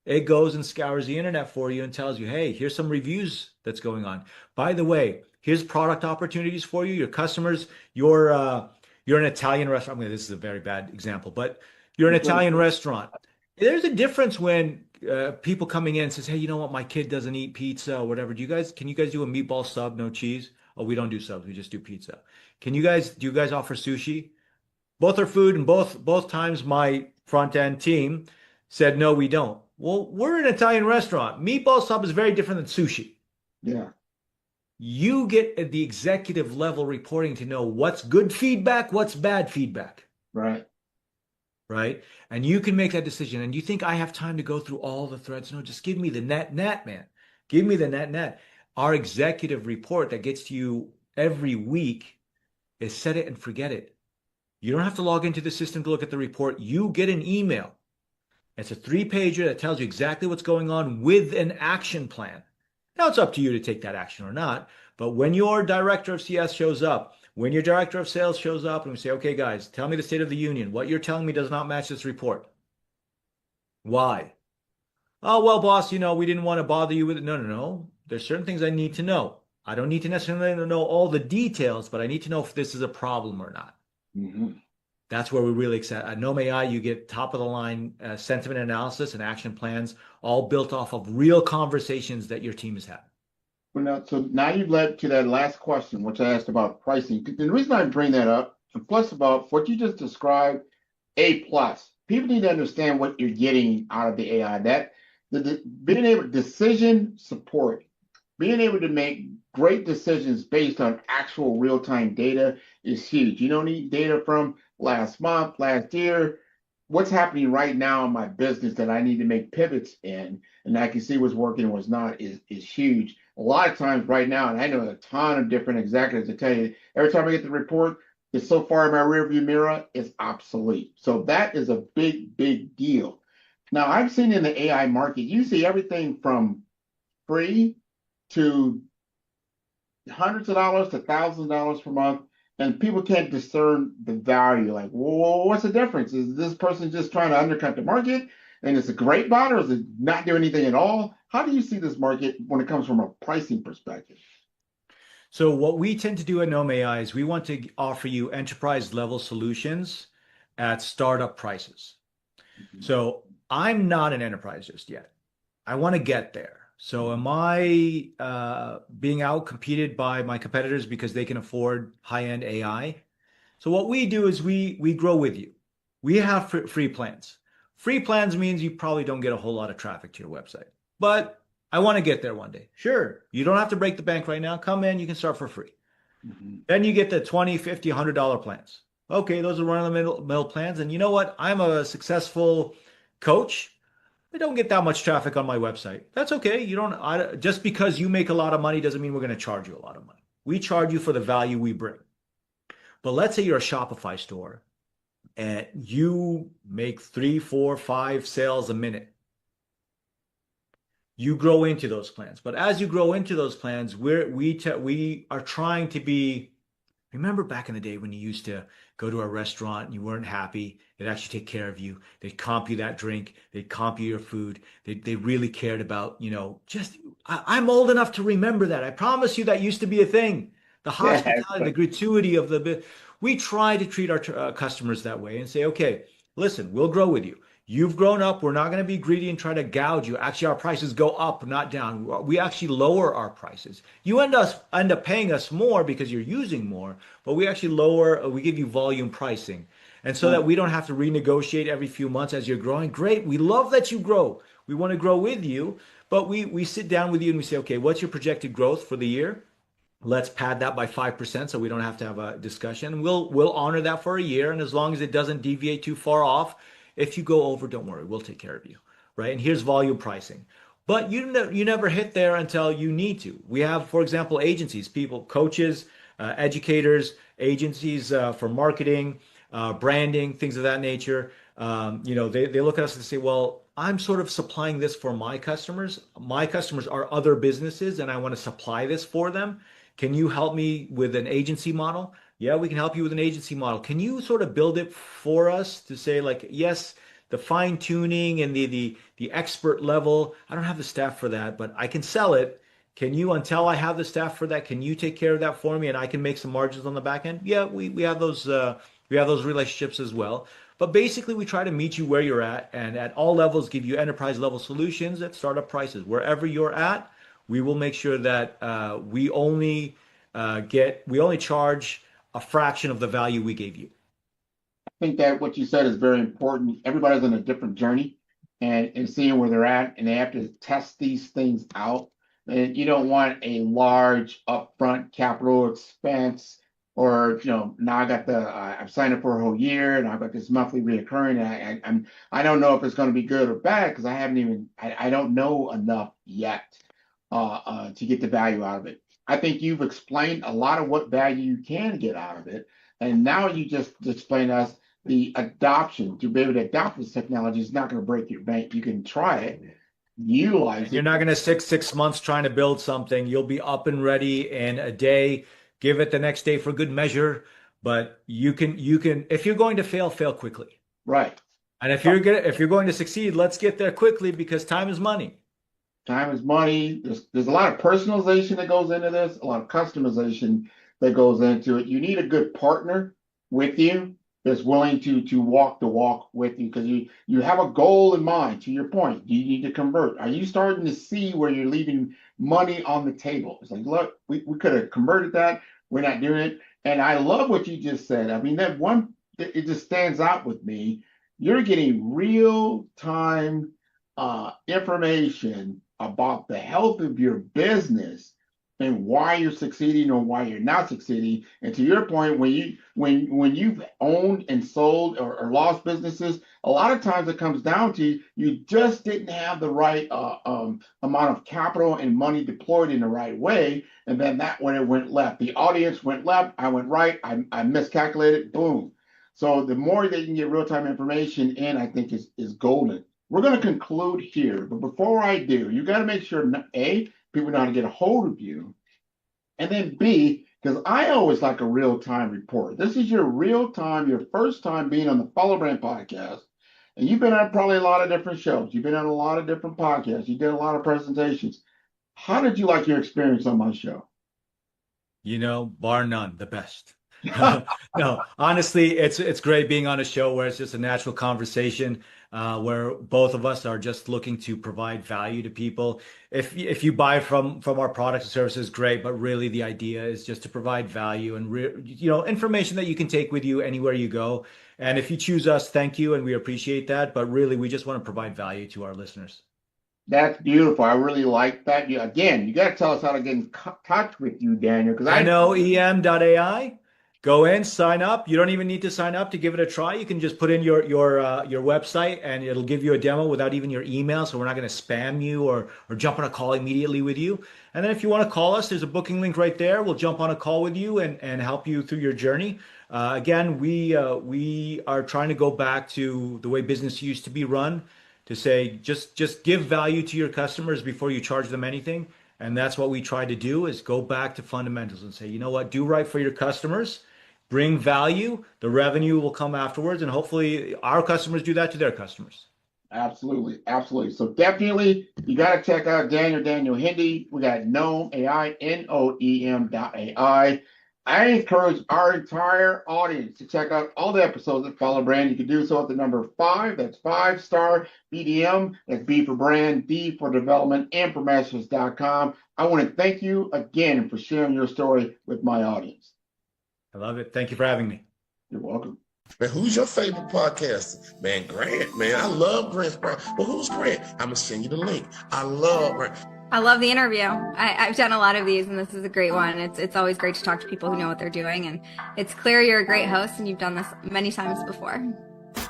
It goes and scours the internet for you and tells you, hey, here's some reviews that's going on. By the way, here's product opportunities for you. Your customers, you're an Italian restaurant. This is a very bad example, but you're an Italian restaurant. There's a difference when people coming in says, hey, you know what? My kid doesn't eat pizza or whatever. Can you guys do a meatball sub, no cheese? Oh, we don't do subs. We just do pizza. Do you guys offer sushi? Both are food, and both times my front end team said, no, we don't. Well, we're an Italian restaurant. Meatball sub is very different than sushi. Yeah. You get at the executive level reporting to know what's good feedback, what's bad feedback. Right. Right. And you can make that decision. And you think I have time to go through all the threads? No, just give me the net, man. Give me the net. Our executive report that gets to you every week is set it and forget it. You don't have to log into the system to look at the report. You get an email. It's a 3-pager that tells you exactly what's going on with an action plan. Now it's up to you to take that action or not. But when your director of CS shows up, when your director of sales shows up and we say, okay, guys, tell me the state of the union. What you're telling me does not match this report. Why? Oh, well, boss, we didn't want to bother you with it. No. There's certain things I need to know. I don't need to necessarily know all the details, but I need to know if this is a problem or not. Mm-hmm. That's where we're really excited. At Gnome AI, you get top of the line sentiment analysis and action plans, all built off of real conversations that your team has had. Well, now you've led to that last question, which I asked about pricing. The reason I bring that up, and plus about what you just described, people need to understand what you're getting out of the AI. Being able to decision support, being able to make great decisions based on actual real-time data is huge. You don't need data from last month, last year. What's happening right now in my business that I need to make pivots in, and I can see what's working and what's not is huge. A lot of times right now, and I know a ton of different executives that tell you, every time I get the report, it's so far in my rearview mirror, it's obsolete. So that is a big, big deal. Now, I've seen in the AI market, you see everything from free to hundreds of dollars to thousands of dollars per month, and people can't discern the value. Like, well, what's the difference? Is this person just trying to undercut the market, and it's a great bot, or is it not doing anything at all? How do you see this market when it comes from a pricing perspective? So what we tend to do at Gnome AI is we want to offer you enterprise level solutions at startup prices. Mm-hmm. So I'm not an enterprise just yet. I want to get there. So am I being out competed by my competitors because they can afford high-end AI? So what we do is we grow with you. We have free plans. Free plans means you probably don't get a whole lot of traffic to your website, but I want to get there one day. Sure, you don't have to break the bank right now. Come in, you can start for free. Mm-hmm. Then you get the $20, $50, $100 plans. Okay, those are run-of-the-mill plans. And you know what? I'm a successful coach. I don't get that much traffic on my website. That's okay. Just because you make a lot of money doesn't mean we're going to charge you a lot of money. We charge you for the value we bring. But let's say you're a Shopify store and you make 3, 4, 5 sales a minute. You grow into those plans. But as you grow into those plans, we are trying to be. Remember back in the day when you used to go to a restaurant and you weren't happy, they'd actually take care of you. They'd comp you that drink. They'd comp you your food. They really cared about, I'm old enough to remember that. I promise you that used to be a thing. The hospitality, the gratuity of we try to treat our customers that way and say, okay, listen, we'll grow with you. You've grown up. We're not going to be greedy and try to gouge you. Actually, our prices go up, not down. We actually lower our prices. You end up paying us more because you're using more, but we actually we give you volume pricing. And so that we don't have to renegotiate every few months as you're growing. Great. We love that you grow. We want to grow with you, but we sit down with you and we say, okay, what's your projected growth for the year? Let's pad that by 5% so we don't have to have a discussion. We'll honor that for a year. And as long as it doesn't deviate too far off, if you go over, don't worry, we'll take care of you, right? And here's volume pricing. But you never hit there until you need to. We have, for example, agencies, people, coaches, educators, agencies for marketing, branding, things of that nature. They look at us and say, well, I'm sort of supplying this for my customers. My customers are other businesses and I want to supply this for them. Can you help me with an agency model? Yeah, we can help you with an agency model. Can you sort of build it for us to say like, yes, the fine tuning and the expert level, I don't have the staff for that, but I can sell it. Can you, until I have the staff for that, can you take care of that for me and I can make some margins on the back end? Yeah, we have those relationships as well. But basically, we try to meet you where you're at, and at all levels, give you enterprise level solutions at startup prices. Wherever you're at, we will make sure that we only charge a fraction of the value we gave you. I think that what you said is very important. Everybody's on a different journey and seeing where they're at, and they have to test these things out. And you don't want a large upfront capital expense, or now I've signed up for a whole year and I've got this monthly reoccurring. And I don't know if it's going to be good or bad because I don't know enough yet to get the value out of it. I think you've explained a lot of what value you can get out of it, and now you just explained to us the adoption. To be able to adopt this technology is not going to break your bank. You can try it, utilize it. You're not going to six months trying to build something. You'll be up and ready in a day. Give it the next day for good measure. But you can if you're going to fail quickly. Right. And if you're going to succeed, let's get there quickly because time is money. Time is money. There's a lot of personalization that goes into this, a lot of customization that goes into it. You need a good partner with you that's willing to walk the walk with you, because you have a goal in mind. To your point, do you need to convert? Are you starting to see where you're leaving money on the table? It's like, look, we could have converted that. We're not doing it. And I love what you just said. I mean, that one, it just stands out with me. You're getting real time information about the health of your business and why you're succeeding or why you're not succeeding. And to your point, when you've owned and sold or lost businesses, a lot of times it comes down to you just didn't have the right amount of capital and money deployed in the right way. And then that when it went left, the audience went left, I went right, I miscalculated, boom. So the more that you can get real-time information in, I think is golden. We're going to conclude here, but before I do, you got to make sure, A, people know how to get a hold of you, and then B, because I always like a real-time report. This is your real-time, your first time being on the Follow Brand podcast, and you've been on probably a lot of different shows. You've been on a lot of different podcasts. You did a lot of presentations. How did you like your experience on my show? Bar none, the best. No, honestly, it's great being on a show where it's just a natural conversation, where both of us are just looking to provide value to people. If you buy from our products and services, great, but really the idea is just to provide value and information that you can take with you anywhere you go. And if you choose us, thank you, and we appreciate that. But really, we just want to provide value to our listeners. That's beautiful. I really like that. You got to tell us how to get in touch with you, Daniel, because I Absolutely, absolutely. So definitely, you got to check out Daniel Hindi. We got Noem AI, NOEM.ai. I encourage our entire audience to check out all the episodes of Follow Brand. You can do so at the number 5. That's 5-star BDM. That's B for brand, D for development, and masters.com. I want to thank you again for sharing your story with my audience. I love it. Thank you for having me. You're welcome. Man, who's your favorite podcaster? Man, Grant, man. I love Grant's podcast. Well, who's Grant? I'm going to send you the link. I love Grant. I love the interview. I've done a lot of these, and this is a great one. It's always great to talk to people who know what they're doing, and it's clear you're a great host, and you've done this many times before.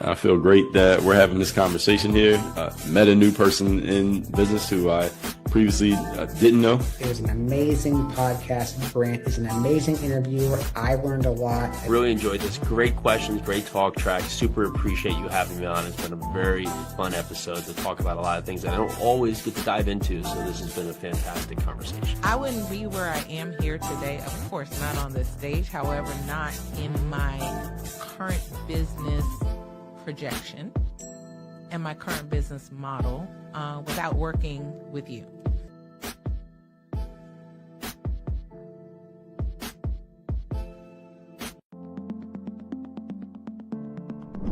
I feel great that we're having this conversation here. Met a new person in business who I previously didn't know. It was an amazing podcast. Grant is an amazing interviewer. I learned a lot. Really enjoyed this. Great questions, great talk track. Super appreciate you having me on. It's been a very fun episode to talk about a lot of things that I don't always get to dive into. So this has been a fantastic conversation. I wouldn't be where I am here today, of course, not on this stage. However, not in my current business projection and my current business model without working with you.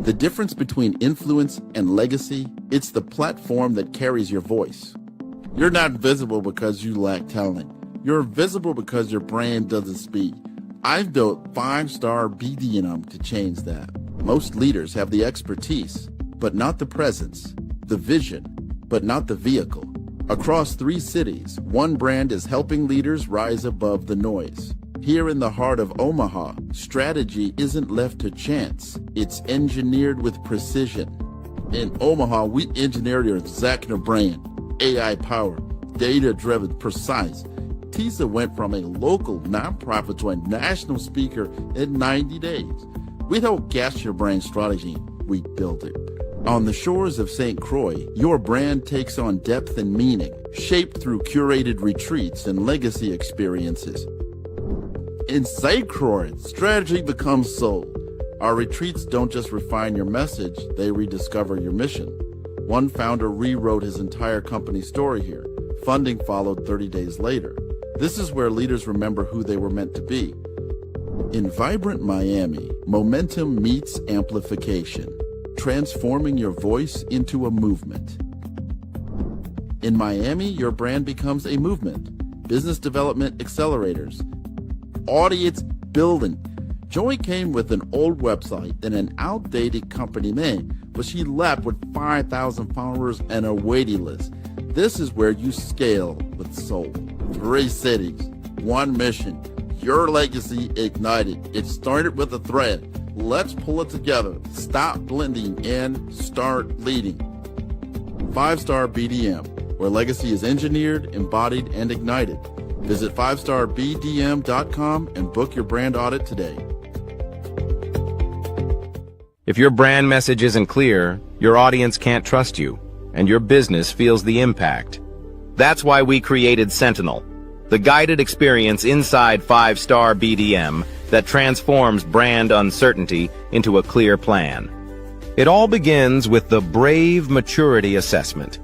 The difference between influence and legacy, it's the platform that carries your voice. You're not visible because you lack talent. You're visible because your brand doesn't speak. I've built 5-star BD&M to change that. Most leaders have the expertise, but not the presence, the vision, but not the vehicle. Across 3 cities, one brand is helping leaders rise above the noise. Here in the heart of Omaha, strategy isn't left to chance. It's engineered with precision. In Omaha, we engineered your executive brand, AI-powered, data-driven, precise. TISA went from a local nonprofit to a national speaker in 90 days. We don't guess your brand strategy, we build it. On the shores of St. Croix, your brand takes on depth and meaning, shaped through curated retreats and legacy experiences. In St. Croix, strategy becomes soul. Our retreats don't just refine your message, they rediscover your mission. One founder rewrote his entire company story here. Funding followed 30 days later. This is where leaders remember who they were meant to be. In vibrant Miami, momentum meets amplification, transforming your voice into a movement. In Miami, your brand becomes a movement. Business development accelerators, audience building. Joy came with an old website and an outdated company name, but she left with 5,000 followers and a waiting list. This is where you scale with soul. 3 cities, 1 mission, your legacy ignited. It started with a thread. Let's pull it together. Stop blending and start leading. 5-Star BDM, where legacy is engineered, embodied, and ignited. Visit 5starbdm.com and book your brand audit today. If your brand message isn't clear, your audience can't trust you, and your business feels the impact. That's why we created Sentinel, the guided experience inside 5-Star BDM that transforms brand uncertainty into a clear plan. It all begins with the Brave Maturity Assessment.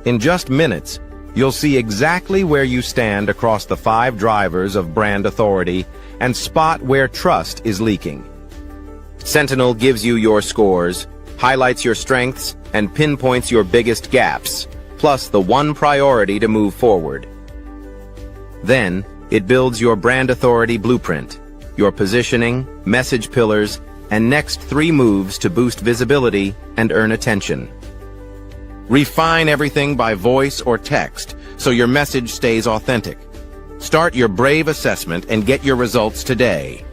In just minutes, you'll see exactly where you stand across the 5 drivers of brand authority and spot where trust is leaking. Sentinel gives you your scores, highlights your strengths, and pinpoints your biggest gaps, plus the one priority to move forward. Then, it builds your brand authority blueprint, your positioning, message pillars, and next 3 moves to boost visibility and earn attention. Refine everything by voice or text so your message stays authentic. Start your Brave assessment and get your results today.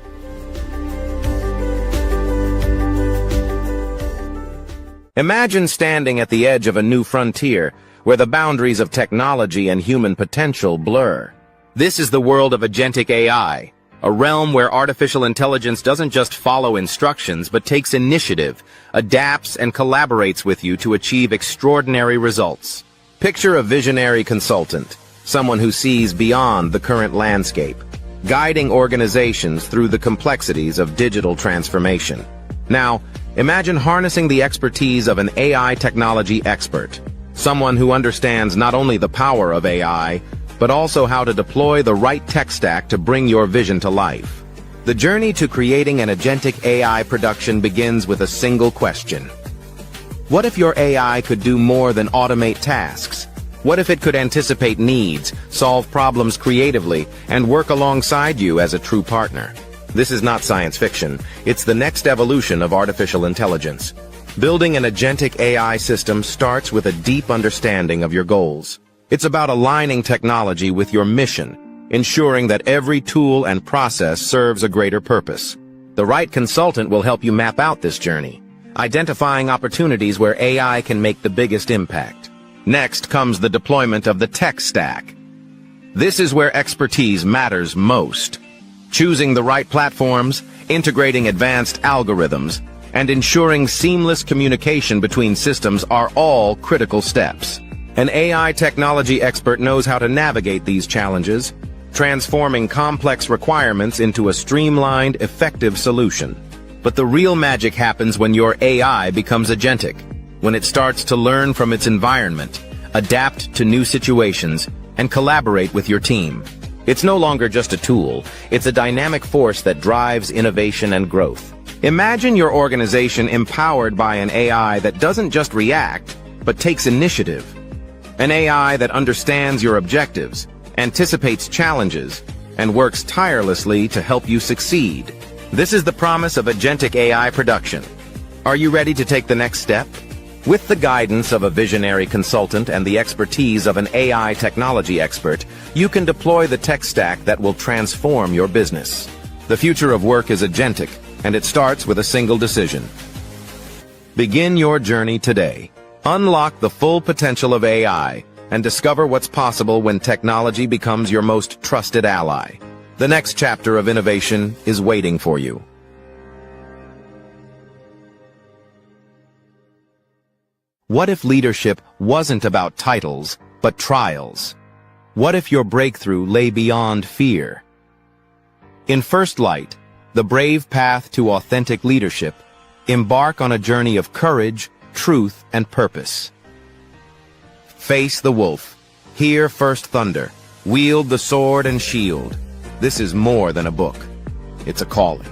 Imagine standing at the edge of a new frontier where the boundaries of technology and human potential blur. This is the world of agentic AI, a realm where artificial intelligence doesn't just follow instructions but takes initiative, adapts, and collaborates with you to achieve extraordinary results. Picture a visionary consultant, someone who sees beyond the current landscape, guiding organizations through the complexities of digital transformation. Now, imagine harnessing the expertise of an AI technology expert, someone who understands not only the power of AI, but also how to deploy the right tech stack to bring your vision to life. The journey to creating an agentic AI production begins with a single question. What if your AI could do more than automate tasks? What if it could anticipate needs, solve problems creatively, and work alongside you as a true partner? This is not science fiction. It's the next evolution of artificial intelligence. Building an agentic AI system starts with a deep understanding of your goals. It's about aligning technology with your mission, ensuring that every tool and process serves a greater purpose. The right consultant will help you map out this journey. identifying opportunities where AI can make the biggest impact. Next comes the deployment of the tech stack. This is where expertise matters most. Choosing the right platforms, integrating advanced algorithms, and ensuring seamless communication between systems are all critical steps. An AI technology expert knows how to navigate these challenges, transforming complex requirements into a streamlined, effective solution. But the real magic happens when your AI becomes agentic, when it starts to learn from its environment, adapt to new situations, and collaborate with your team. It's no longer just a tool, it's a dynamic force that drives innovation and growth. Imagine your organization empowered by an AI that doesn't just react, but takes initiative. An AI that understands your objectives, anticipates challenges, and works tirelessly to help you succeed. This is the promise of agentic AI production. Are you ready to take the next step? With the guidance of a visionary consultant and the expertise of an AI technology expert, you can deploy the tech stack that will transform your business. The future of work is agentic, and it starts with a single decision. Begin your journey today. Unlock the full potential of AI and discover what's possible when technology becomes your most trusted ally. The next chapter of innovation is waiting for you. What if leadership wasn't about titles, but trials? What if your breakthrough lay beyond fear? In First Light, The Brave Path to Authentic Leadership, embark on a journey of courage, truth, and purpose. Face the wolf, hear first thunder, wield the sword and shield. This is more than a book. It's a calling.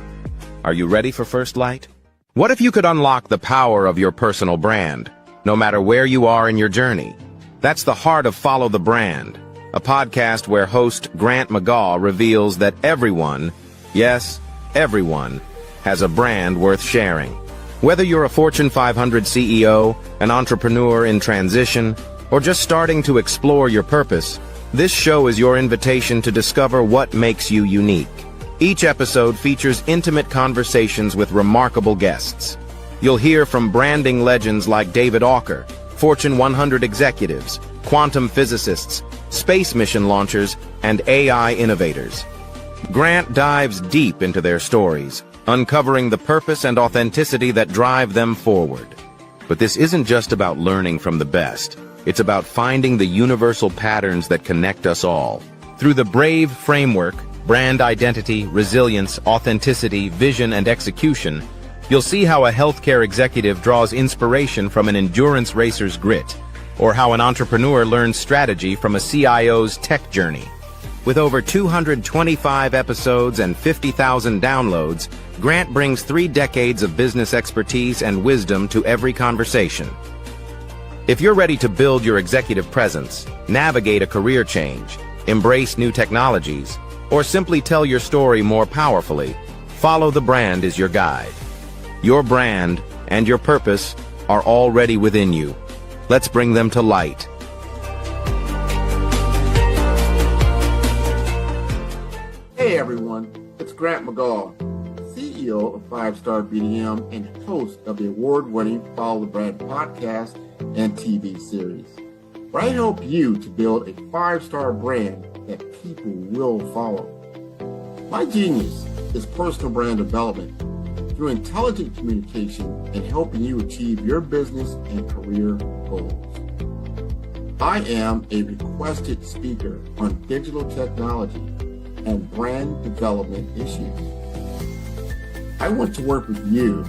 Are you ready for First Light? What if you could unlock the power of your personal brand, no matter where you are in your journey? That's the heart of Follow the Brand, a podcast where host Grant McGaw reveals that everyone, yes, everyone, has a brand worth sharing. Whether you're a Fortune 500 CEO, an entrepreneur in transition, or just starting to explore your purpose, this show is your invitation to discover what makes you unique. Each episode features intimate conversations with remarkable guests. You'll hear from branding legends like David Auker, Fortune 100 executives, quantum physicists, space mission launchers, and AI innovators. Grant dives deep into their stories, uncovering the purpose and authenticity that drive them forward. But this isn't just about learning from the best. It's about finding the universal patterns that connect us all. Through the BRAVE framework, brand identity, resilience, authenticity, vision, and execution, you'll see how a healthcare executive draws inspiration from an endurance racer's grit, or how an entrepreneur learns strategy from a CIO's tech journey. With over 225 episodes and 50,000 downloads, Grant brings 3 decades of business expertise and wisdom to every conversation. If you're ready to build your executive presence, navigate a career change, embrace new technologies, or simply tell your story more powerfully, Follow the Brand is your guide. Your brand and your purpose are already within you. Let's bring them to light. Hey everyone, it's Grant McGaw, CEO of 5-Star BDM and host of the award-winning Follow the Brand podcast and TV series, where I help you to build a 5-star brand that people will follow. My genius is personal brand development through intelligent communication and helping you achieve your business and career goals. I am a requested speaker on digital technology and brand development issues. I want to work with you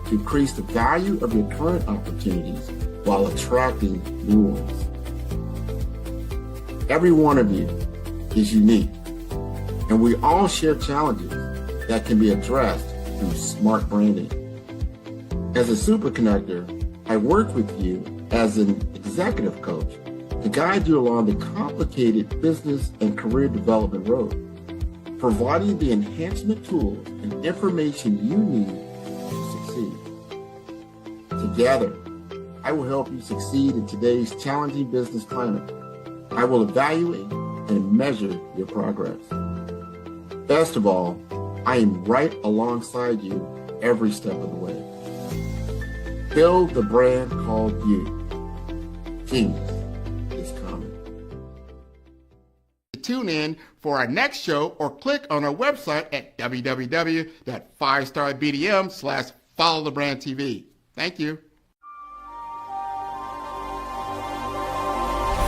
to increase the value of your current opportunities while attracting new ones. Every one of you is unique, and we all share challenges that can be addressed through smart branding. As a super connector, I work with you as an executive coach to guide you along the complicated business and career development road, providing the enhancement tools and information you need to succeed. Together, I will help you succeed in today's challenging business climate. I will evaluate and measure your progress. Best of all, I am right alongside you every step of the way. Build the brand called you. Genius is coming. Tune in for our next show or click on our website at www.5starbdm/followthebrandtv. Thank you.